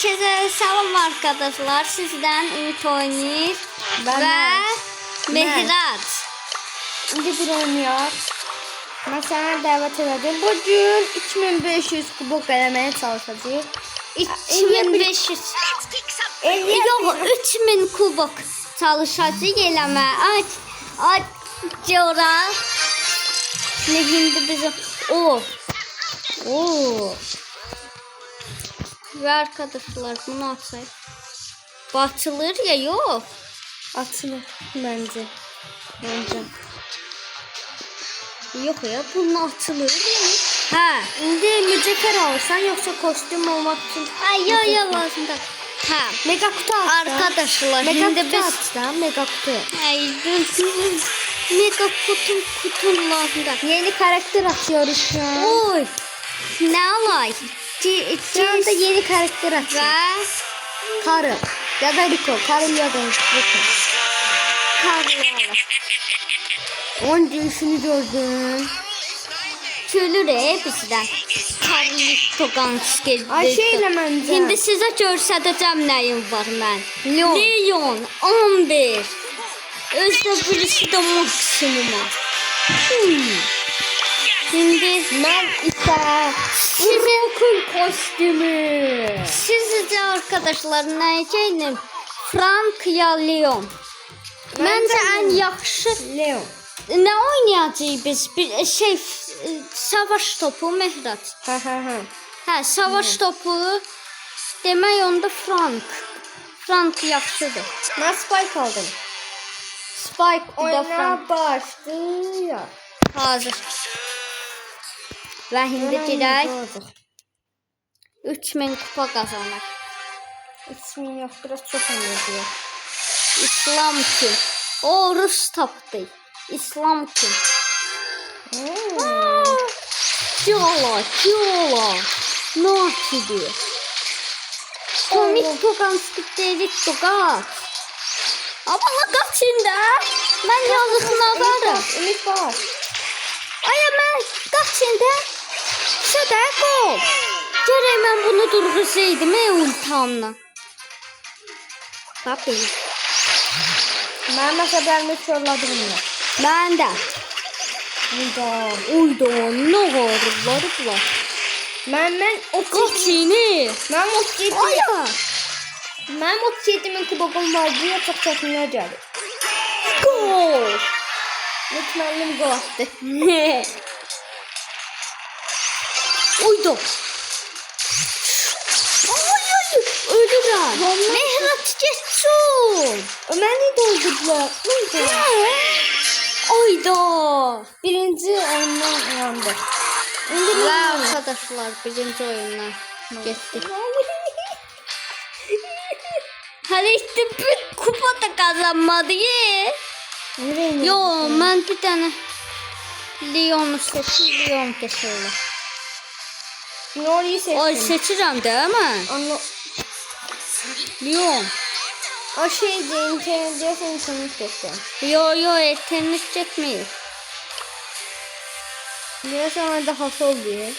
Herkese selam arkadaşlar. Sizden Ümit Oynayır Ben ve Mehrat. İndi bir oynuyor. Ben sana davet edelim. Bugün 2500 kubok eləməyə çalışacağıq. 2500. Yok 3000 kubok çalışacağız eleme. Ay cora. Ne şimdi bizim o. Ve arkadaşlar bunu atayım. Batılır ya yok. Açılır bence. Yok ya bunu atılır ya. Ha. İndi mücevher alırsan yoksa kostüm olmak için. Ay yo lazım da. Ha. Mega kutu açtım. Arkadaşlar Mega şimdi kutu biz açtım. Mega kutu. ay mega kutum lazım da. Yeni karakter açıyoruz şu an. Oy. Ne olay? Şu anda yeni karakter açıyoruz. Ve Karı. Ya da Rico. Karı ya da Rico. karlı. Onca işini gördün. Çölür bizden. Karlı tokanç geldi. Ay şeyle bence. Şimdi size göstərəcəm nəyim var mən. Leon 11. Özdə birisi də maksimuma. Şimdi Ben ise Brock'un kostümü. sizce arkadaşlar nəyəcəyim? Frank ya Leon? Məncə ən yaxşı Leon. ne oynayacağıq biz? Bir şey savaş topu Mehrat. Ha. Savaş topu demək onda Frank. Frank yaxşıdır. Ben Spike aldım. Spike bir də Frank. Oyuna başlıyor. Hazır. Və indi gedək 3000 kupa qazanaq. 3000 yok, biraz çok oynuyor. İslam kim? O Rus tapdı. İslam kim? Kyola. Naki. Komik Toganski David Togat. Ama la qaçında. Mən yazıqına qarım. Ümit var. Ay mən qaçında. Şədə qol. Gərək mən bunu durğuzaydım ultamla. Bax. Ben mesela sorladım bunu. Mən də. Uyda ne var var. Ben Qaçını. Ben 37. Aya. Ben 37.000 kubokum var diye çok çekinler geldi. Gol. Lütfen gol attı. Uydu. Ay ölürəm. Mehrat geçsin. Ömer'i doldurdular. Ayda. Birinci oyundan uyandı. Ve arkadaşlar birinci oyundan getdik. Hələ işte bir kupa da kazanmadı. Yo mən bir tane Leon'u seçim. Leon keçirəm. Nori'yi seçtim. Ay seçirəm də mən. Onu, Leon. o şeydi, internette internet seçtim. Yo internet getmir. Biraz sonra daha sol diye.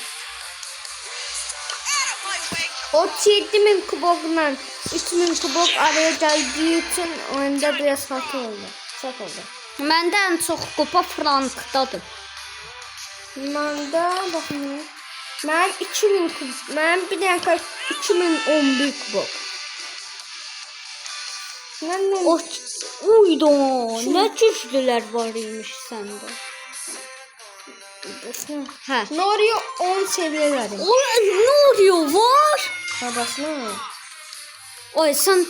37.000 kubokla 3.000 kubok araya geldiği için oyunda biraz hata oldu. Çok oldu. Məndə ən çox kupa Frankdadır. Manda bakın. Ben 2000 kubok. Ben bir dakika 2011 kubok. O uydu. Nə güclülər var imiş səndə. Hə. Nori 10 seviye verdim. O nə oluyor var? Babasına. Oy sən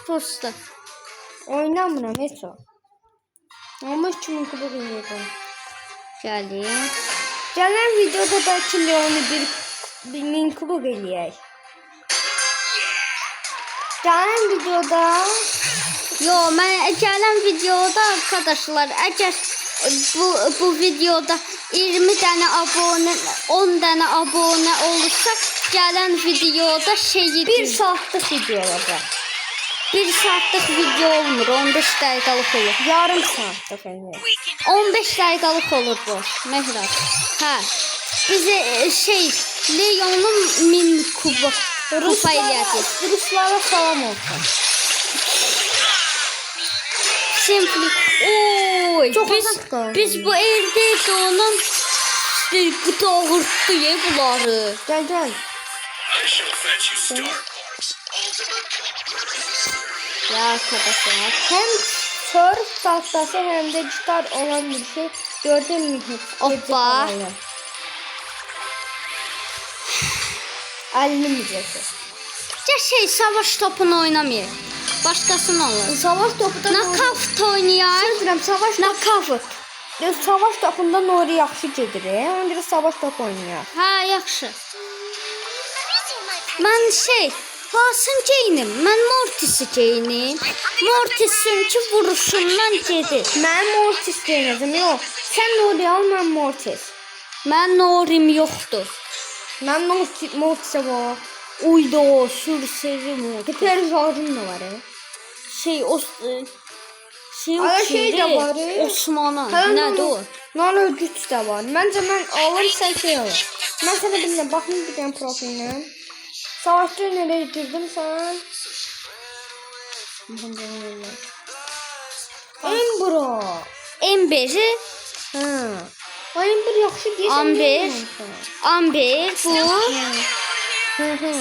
prosta. Oynamıram hiç o. Ama 3000 kubok oynayacağım. Gəlim. Gelen videoda belki Leon'u bir 1000 kubok eləyək. Gelen videoda Yo mən gələn videoda arkadaşlar əgər bu videoda 20 dənə abunə 10 dənə abunə olursa gələn videoda şeyi 1 saatlik video olacak. 1 saatlıq video olmur, 15 dəqiqəlik olur. Yarım saatlik yani. 15 dəqiqəlik olur bu. Mehrat. Hə. Bize Leon'un 1000 kubok Kupa eləyəcək. Ruslara salam olsun. Simpli. Oy. Çok uzak kaldı. Biz bu evde onun doğurttu ya bunları. Gel gel. I shall fetch you Star Fox. Ya arkadaşlar. Hem surf tahtası hem de gitar olan bir şey. Gördün mü hiç? Hoppa. 50 mücadele. Ya savaş topunu oynamayır. Başkasını olur. Savaş topuda Nakavt oynayar. Sözürəm, savaş Nakavt. savaş topunda Nuri yaxşı gedir. Ona görə savaş topu oynayar. Ha yaxşı. Mən Hasan geyinim. Mən Mortis'i geyinim. Mortis'in ki vuruşundan gedir. Mən Mortis deyəcəm. Yox. Sən Nuri al, mən Mortis. Mən Norim yoxdur. Mən Mortis'e var. Uydu o sürserim o. Hiperizarım da var. O Ala şey kimdi? də var. Osman'a. Hə, Nədir o? Nala güc də var. Məncə mən alım, sən şey al. Mən sənə bilmirəm. Baxın bir dənə profilinə. Savaşçı nereye girdim sen? Embro. Ember'i. Ha. Ay Ember yaxşı deyirsən. Amber. Amber bu. Hı hı.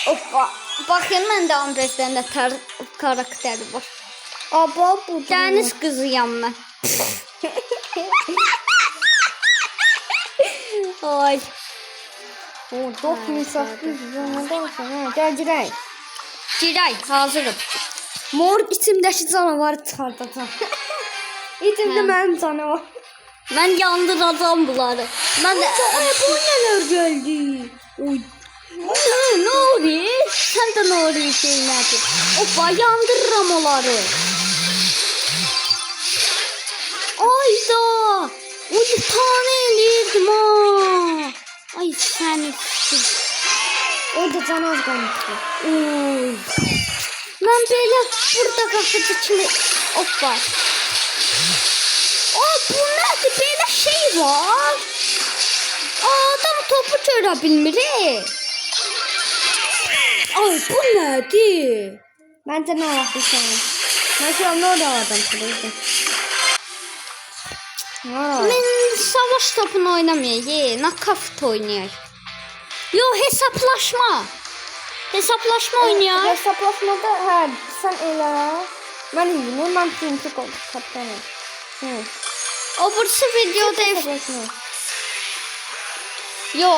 Hoppa. Bakın mən də Amber'dən də karakteri var. Aba bu. Dəniz qızıyam mən. Ay. O 9800 sonra gel girək. Giray, hazırım. Mor içimdəki canavarı çıxardacağam. İçimdə mənim canavar. Mən yandıracağım bunları. Mən də... Bu nələr gəldi? Oy. Ne oluyor? Sen de ne oluyor şeylerdir? Hoppa yandırırım onları. Ayda. O bir tane elirdim ha. Ay sen Orada canavar qalmışdı. Oy. Ben böyle burada kapıcı kimi... Hoppa. Bu nerede böyle şey var? Adam topu görə bilmir. Ay bu nədir? Məncə nə vaxtsan? Mən şu an orada adam kırıldım. Mən savaş topunu oynamayayım. Nakavt oynayayım. Yo hesaplaşma. Hesaplaşma oynayayım. Hesaplaşmada hə, sən elə. Mən indi mən prinsip kapitanım. Hı. O burası videoda Hesaplaşma. Yo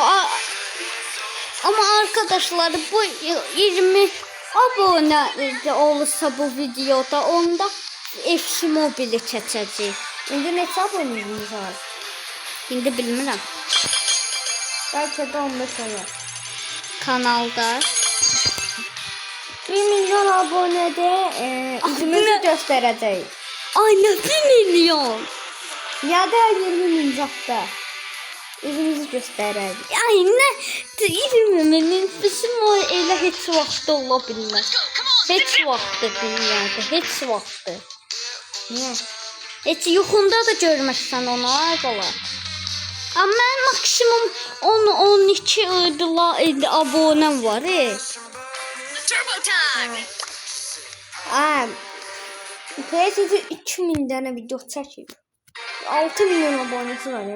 ama arkadaşlar bu 20 abone olursa bu videoda onda FC Mobile çəkəcək. İndi neçə abunəmiz var? İndi bilmirəm. Bəlkə də 15 olar. Kanalda 1 milyon abonədə üzümüzü göstərəcək. ay nə 1 milyon. Ya da 20 min zatta. Üzümüzü göstərəcək. Ay nə 20 milyon bizim o elə heç vaxtda ola bilməz. Heç vaxtda dünyada, heç vaxtda. Niyə? Heç yuxunda da görməsən onu ay bala. Amma mən maksimum 10-12 abunəm var. Turbo time! Sizi 2000 dənə video çəkib. 6 milyon abonəsi var.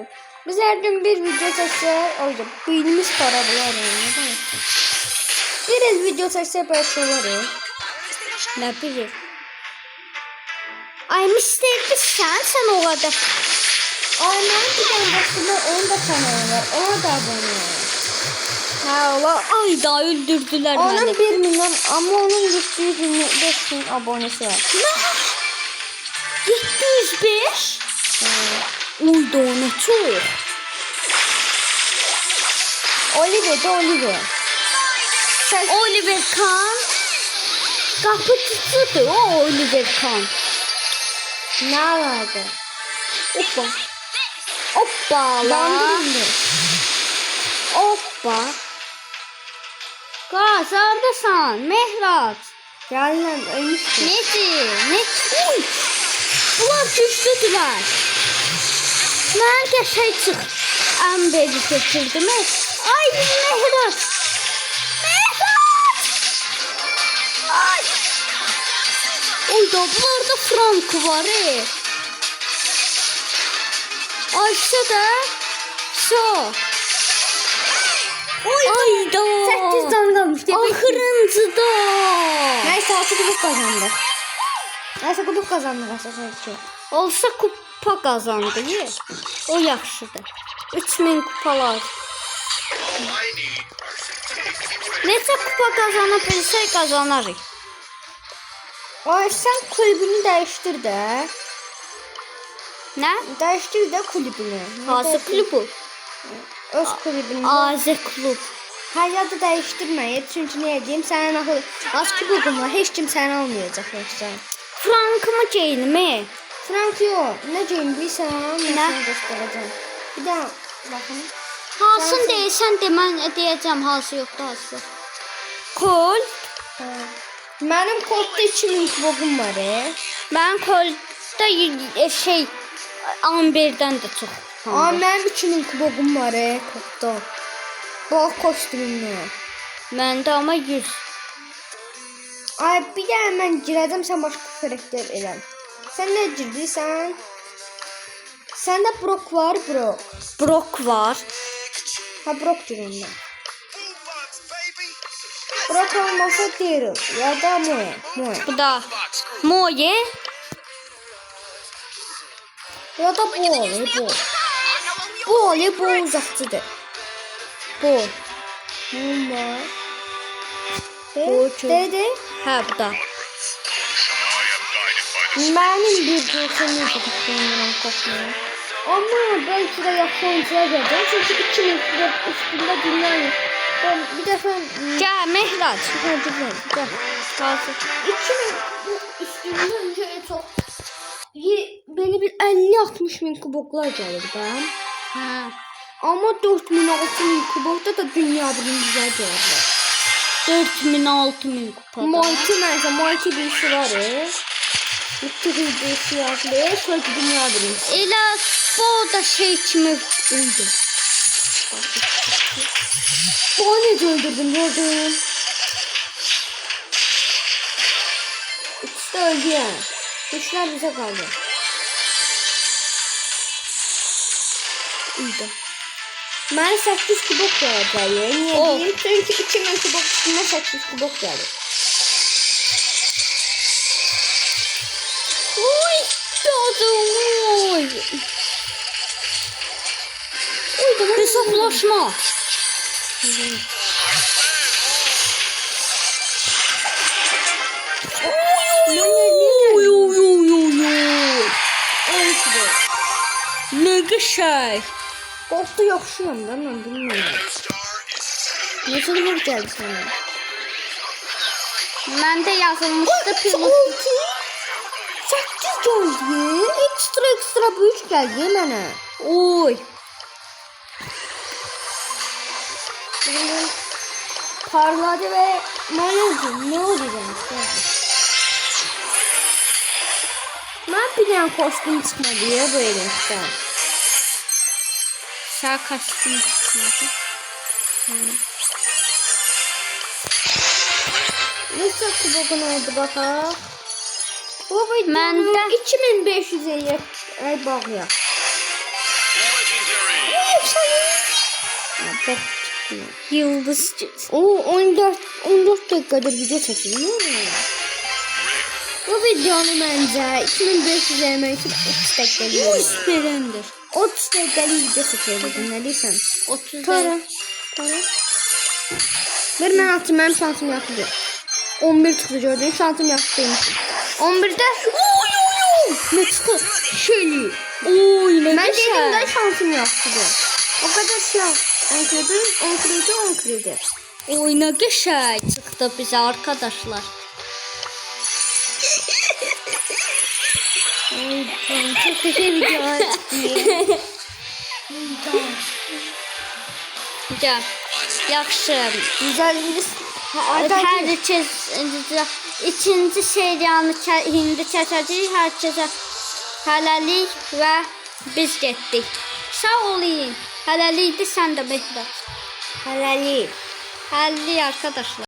Biz hər gün bir video çəksək, oyda beynimiz xarab olar. Bir video çəksək bəlkə olar. Nə bilir. Ay misterdir sən o qədər. Ay mənim bir dənə başında onun da kanalı var. Ona da abunə ol. Hə ola ay da öldürdülər Onun məni. 1 milyon ama onun 725 bin abonesi var. 705. Uydu ona çox. Oliver de Oliver. Oliver Kahn. Kapıcısıdır o Oliver Kahn. Ne vardı? Hoppa. Hoppa la. Bandırındı. Hoppa. Gaz hardasan? Mehrat. Gələn ölmüşdü. Nedir? Ne? Uy. Bunlar güçlüdülər. Mən qəşəng çıx. Amberi seçirdim. Ay Mehrat. Ayda bunlarda Frank var. Ayşe de. So. Ayda. 8 can kalmış. Axırıncıda. Neyse 6 kubuk kazandı. Neyse kubuk kazandı aslında. Olsa kupa kazandı. O yaxşıdır. 3000 kupalar. All I need are some tasty Neçə kupa kazana bilsək kazanarıq. Ay sen kulübünü değiştir de. Nə? Değiştir de kulübünü. Hansı klubu? Öz kulübünü. Azə klub. Her yerde değiştirme. Çünkü ne diyeyim sen az kubukun var. Hiç kim sen almayacak yoksa. Frankımı geyinimi. Frank yok. Ne diyeyim bilsen ben Ne? sana göstereceğim. Bir daha bakın. Halsın deyirsən de mən deyəcəm halsı yoxdur halsı. Kol. Benim kodda 2000 kubukum var. Mən kolda şey Amberdən də çox. Aa benim 2000 kubukum var kodda. Bak kostümünü. Məndə amma 100. Ay bir daha ben gireceğim sen başka karakter elem. Sen ne girdiysen? Sende Brock var Brock. Brock var. Ha Brock gireyim ben. boombox, baby. Brock olmasa Daryl ya da Moe. Moe. Bu da Moye. Ya da bu. Bu uzakçıdır. Bu. Bomba. Bu çok- Dedi. Hə bu da. I am guided by the Benim bir dostum yok istemiyorum kokmuyor. Ama belki de yaxşı oyuncuya geleceğim. Çünkü 2000 kubuk üstünde dünya yok. Ben bir defa... Gəl Mehrac. Gel. Qalsın. 2000 kubuk üstünde şöyle çok... Beni bir 50-60 bin kubuklar gelir ben. Hə. Ama 4000-6000 kubukta da dünya birinciler gelirler. 4000-6000 kupada. Monty neyse Monty bir işi var. Bitti bir işi yazdı. Sonra dünya birincisi. Elə bu da şey kimi oldu. Bu nece öldürdün gördün. İkisi de öldü ya. Güçler bize kaldı. İyiydi. Bana 8 kubuk geldi. Niye Oh. diyeyim? Çünkü 2000 kubuk üstünde 8 kubuk geldi. Uy, dadım, uy. Hesaplaşma. Uy, uy, uy, uy, uy. 12 kubuk. Ne güzel. Korktu yakışıyorum ben bilmiyorum. star is Nasıl kubuk geldi sana? Məndə yazılmışdı pilot. 6 8 geldi. Ekstra büyük geldi bana. Uy. Parladı ve ne olacak işte. Ben bir tane kostüm çıkmadı ya bu elimden. Sağ kaçtım çıkmadı. Nasıl kubukun oldu bakalım. Bu Məndə- videonun 2550 ay bağlıyor. legendary. Yıldız. O 14 dakikadır video çekiyor. Bu videonun bence 2500 emek için 30 dakikalık. Uy, süperendir. 30 dakikalık video çekiyor. Ne diyorsun? 30 Para. Bir ben attım benim şansım yaptı. 11 çıktı gördün şansım yaptı. 11'de ne çıktı? Şöyle. Uy, ne Ben güzel. dediğimde şansım yaptı. O kadar şey. 10 kredi. Uy, ne güzel çıktı bize arkadaşlar. Ay tamam çok güzel video çıktı. Gel. Yaxşı. Güzel bir Herkes ikinci seriyanı indi çəkəcəyik. Hər kəsə hələlik və biz getdik. Sağ olun. Hələlikdir sən də Mehmet. Halali. Hələlik arkadaşlar.